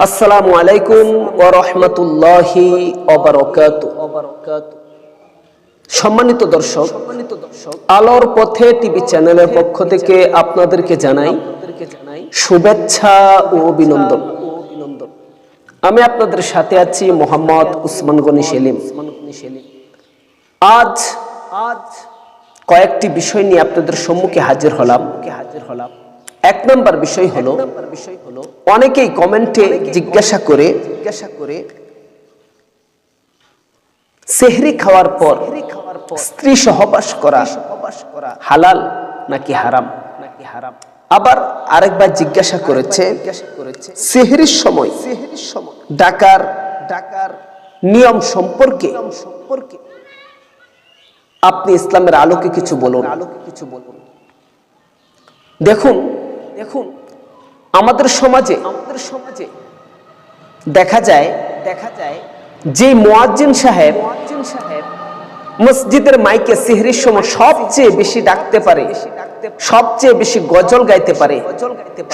আসসালামু আলাইকুম ওয়া রাহমাতুল্লাহি ওয়া বারাকাতুহু। সম্মানিত দর্শক, আলোর পথে টিভি চ্যানেলের পক্ষ থেকে আপনাদেরকে জানাই শুভেচ্ছা ও অভিনন্দন। আমি আপনাদের সাথে আছি মোহাম্মদ উসমান গনি সেলিম। আজ কয়েকটি বিষয় নিয়ে আপনাদের সম্মুখে হাজির হলাম। এক নম্বর বিষয় হলো, অনেকেই কমেন্টে জিজ্ঞাসা করে সেহরি খাওয়ার পর স্ত্রী সহবাস করা হালাল নাকি হারাম। আবার আরেকবার জিজ্ঞাসা করেছে সেহরির সময় ডাকার নিয়ম সম্পর্কে আপনি ইসলামের আলোকে কিছু বলুন। দেখুন আমাদের সমাজে দেখা যায় যে মুয়াজ্জিন সাহেব মসজিদের মাইকে সেহরির সময় সবচেয়ে বেশি ডাকতে পারে, সবচেয়ে বেশি গজল গাইতে পারে,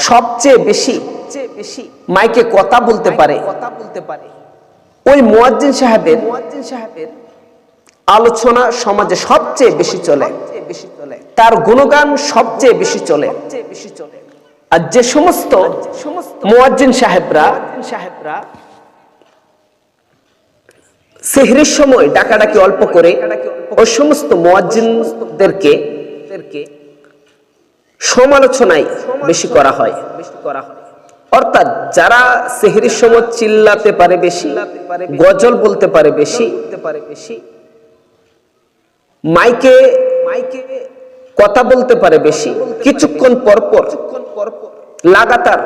সবচেয়ে বেশি মাইকে কথা বলতে পারে, ওই মুয়াজ্জিন সাহেবের আলোচনা সমাজে সবচেয়ে বেশি চলে, তার গুণগান সবচেয়ে বেশি চলে। আর যে সমস্ত মুয়াজ্জিন সাহেবরা সেহরির সময় ডাকাডাকি অল্প করে, ওই সমস্ত মুয়াজ্জিনদেরকে সমালোচনায় বেশি করা হয়। অর্থাৎ যারা সেহরির সময় চিল্লাতে পারে বেশি, গজল বলতে পারে বেশি, মাইকে কথা বলতে পারে বেশি, কিছুক্ষণ পরপর লাগাতার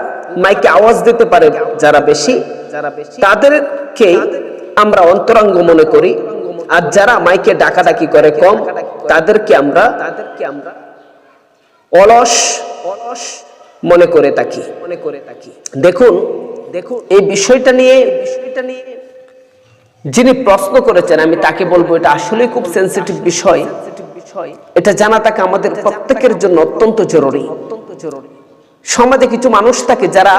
মাইকে আওয়াজ দিতে পারে যারা বেশি, তাদেরকে আমরা অন্তরঙ্গ মনে করি। আর যারা মাইকে ডাকাডাকি করে কম, তাদেরকে আমরা অলস মনে করে থাকি। দেখুন এই বিষয়টা নিয়ে যিনি প্রশ্ন করেছেন, আমি তাকে বলবো এটা আসলে খুব সেনসিটিভ বিষয়। এটা জানা থাকে আমাদের প্রত্যেকের জন্য অত্যন্ত জরুরি। সমাজে কিছু মানুষ থাকে যারা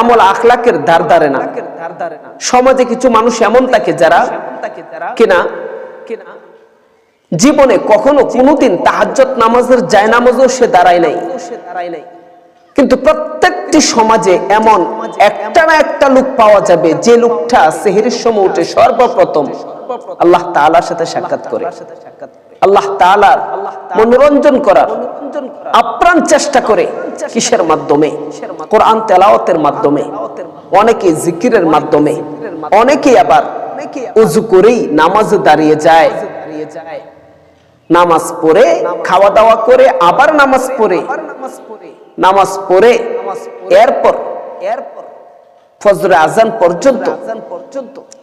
আমল আখলাকের ধার ধারে না। সমাজে কিছু মানুষ এমন থাকে যারা কিনা জীবনে কখনো কোনোদিন তাহাজ্জুদ নামাজের জায়নামাজও সে দাঁড়ায় নাই। কিন্তু প্রত্যেকটি সমাজে এমন একটা না একটা লোক পাওয়া যাবে যে লোকটা সেহরির সময় উঠে সর্বপ্রথম আল্লাহ তাআলার সাথে সাক্ষাৎ করে, আল্লাহ তাআলার মনোরঞ্জন করার আপ্রাণ চেষ্টা করে। কিসের মাধ্যমে? কোরআন তেলাওয়াতের মাধ্যমে, অনেকে জিকিরের মাধ্যমে, অনেকে আবার ওযু করেই নামাজে দাঁড়িয়ে যায়, নামাজ পড়ে খাওয়া দাওয়া করে আবার নামাজ পড়ে এরপর ফজর আযান পর্যন্ত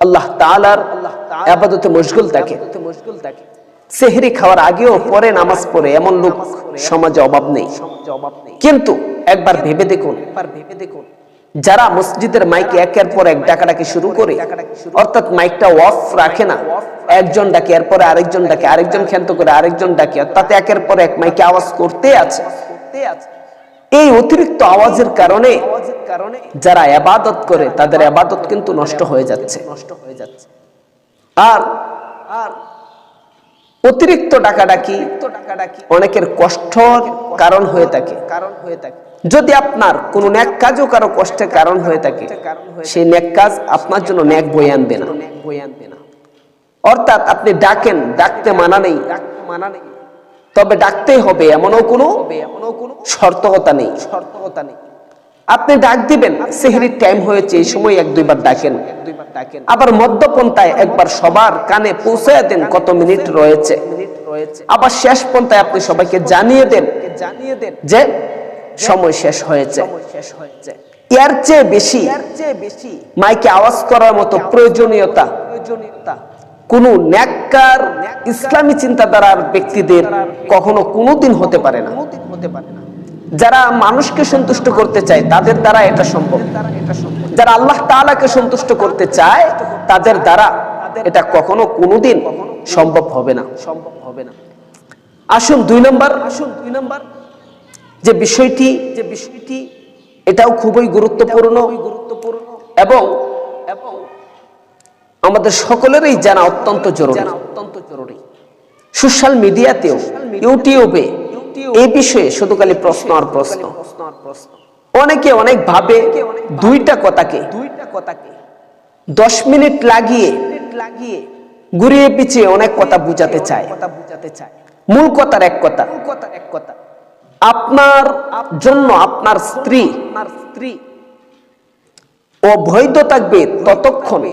আল্লাহ তাআলার ইবাদতে মশগুল থাকে। সেহরি খাওয়ার আগেও পরে নামাজ পড়ে এমন লোক সমাজে অভাব নেই। কিন্তু একবার ভেবে দেখুন, যারা মসজিদের মাইকে একের পর এক ডাকাডাকি শুরু করে, অর্থাৎ মাইকটা অফ রাখে না, একজন ডাকে এরপরে আরেকজন ডাকে, আরেকজন ক্ষান্ত করে আরেকজন ডাকে, তাতে একের পর এক মাইকে আওয়াজ করতে আছে। এই অতিরিক্ত আওয়াজের কারণে যারা ইবাদত করে তাদের ইবাদত কিন্তু নষ্ট হয়ে যাচ্ছে। আর অতিরিক্ত ডাকাডাকি অনেকের কষ্টের কারণ হয়ে থাকে। যদি আপনার কোন নেক কাজও কারো কষ্টের কারণ হয়ে থাকে, সেই নেক কাজ আপনার জন্য নেক বয়ে আনবে না। অর্থাৎ আপনি ডাকেন, ডাকতে মানা নেই, তবে ডাকতেই হবে এমনও কোনো শর্তকতা নেই। আপনি ডাক দিবেন, সেহরির টাইম হয়েছে এই সময় এক দুইবার ডাকেন। আবার মধ্যপন্থায় একবার সবার কানে পৌঁছায় দেন কত মিনিট রয়েছে। আবার শেষ পন্থায় আপনি সবাইকে জানিয়ে দেন যে সময় শেষ হয়েছে। এর চেয়ে বেশি মাইকে আওয়াজ করার মতো প্রয়োজনীয়তা কোন নেককার ইসলামী চিন্তাধারার ব্যক্তিদের কখনো কোনোদিন হতে পারে না। যারা মানুষকে সন্তুষ্ট করতে চায় তাদের দ্বারা এটা সম্ভব, যারা আল্লাহ তাআলাকে সন্তুষ্ট করতে চায় তাদের দ্বারা এটা কখনো কোনোদিন সম্ভব হবে না। আসুন দুই নম্বর যে বিষয়টি এটাও খুবই গুরুত্বপূর্ণ এবং আমাদের সকলেরই জানা অত্যন্ত জরুরি। সোশ্যাল মিডিয়াতেও, ইউটিউবে এই বিষয়ে শুধু খালি প্রশ্ন আর প্রশ্ন। অনেকে অনেক ভাবে দুইটা কথাকে 10 মিনিট লাগিয়ে ঘুরিয়ে পিছিয়ে অনেক কথা বুঝাতে চায়। মূল কথার এক কথা, আপনার জন্য আপনার স্ত্রী অবৈধ থাকবে ততক্ষণ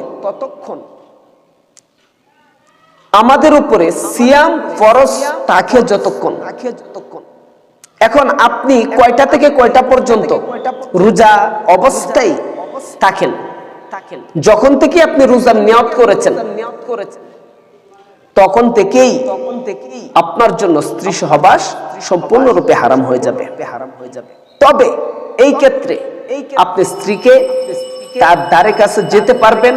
আমাদের উপরে সিয়াম ফরজ থাকে যতক্ষণ। এখন আপনি কয়টা থেকে কয়টা পর্যন্ত রোজা অবস্থায় থাকেন? যখন থেকে আপনি রোজার নিয়ত করেছেন তখন থেকেই আপনার জন্য স্ত্রী সহবাস সম্পূর্ণরূপে হারাম হয়ে যাবে। তবে এই ক্ষেত্রে আপনি স্ত্রীকে তার দ্বারে কাছে যেতে পারবেন,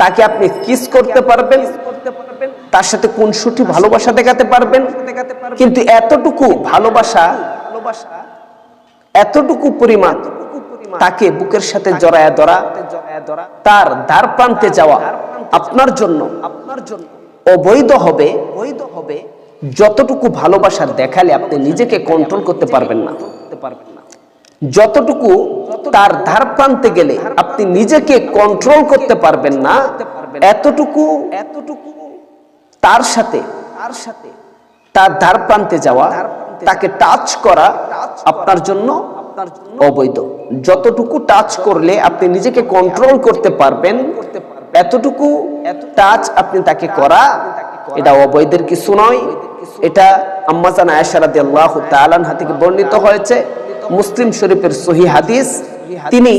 তাকে আপনি কিস করতে পারবেন, তার সাথে খুনসুটি ভালোবাসা দেখাতে পারবেন, কিন্তু এতটুকু ভালোবাসা, এতটুকু পরিমাণ তাকে বুকের সাথে জড়ায়া ধরা, তার দ্বার প্রান্তে যাওয়া আপনার জন্য অবৈধ হবে যতটুকু ভালোবাসার দেখালে আপনি নিজেকে কন্ট্রোল করতে পারবেন না। যতটুকু তার ধার প্রান্তে গেলে আপনি নিজেকে কন্ট্রোল করতে পারবেন না, এতটুকু তার সাথে তার ধার প্রান্তে যাওয়া, তাকে টাচ করা আপনার জন্য অবৈধ। যতটুকু টাচ করলে আপনি নিজেকে কন্ট্রোল করতে পারবেন, এতটুকু টাচ আপনি তাকে করা, এটা অবৈধের কিছু নয়। এটা আম্মা জান আয়েশা রাদিয়াল্লাহু তাআলা আনহা থেকে বর্ণিত হয়েছে, মুসলিম শরীফের সহিহ হাদিস। তিনি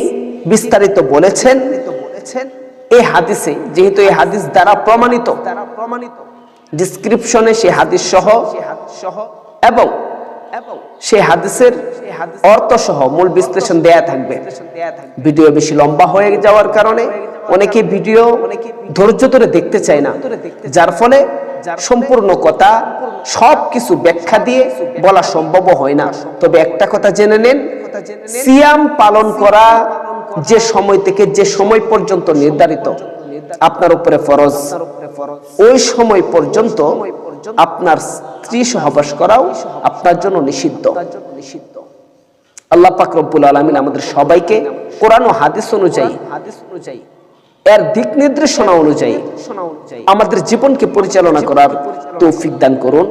বিস্তারিত বলেছেন এই হাদিসে, যেহেতু এই হাদিস দ্বারা প্রমাণিত, ডিসক্রিপশনে সেই হাদিস সহ এবং সেই হাদিসের অর্থ সহ মূল বিশ্লেষণ দেয়া থাকবে। ভিডিও বেশি লম্বা হয়ে যাওয়ার কারণে অনেকে ভিডিও ধৈর্য ধরে দেখতে চায় না, যার ফলে সম্পূর্ণ কথা সবকিছু ব্যাখ্যা দিয়ে বলা সম্ভব হয় না। তবে একটা কথা জেনে নেন, সিয়াম পালন করা যে সময় থেকে যে সময় পর্যন্ত নির্ধারিত আপনার উপরে ফরজ, ওই সময় পর্যন্ত আপনার স্ত্রী সহবাস করাও আপনার জন্য নিষিদ্ধ। আল্লাহ পাক রব্বুল আলামিন আমাদের সবাইকে কোরআন ও হাদিস অনুযায়ী, এর দিক নির্দেশনা অনুযায়ী আমাদের জীবনকে পরিচালনা করার তৌফিক দান করুন।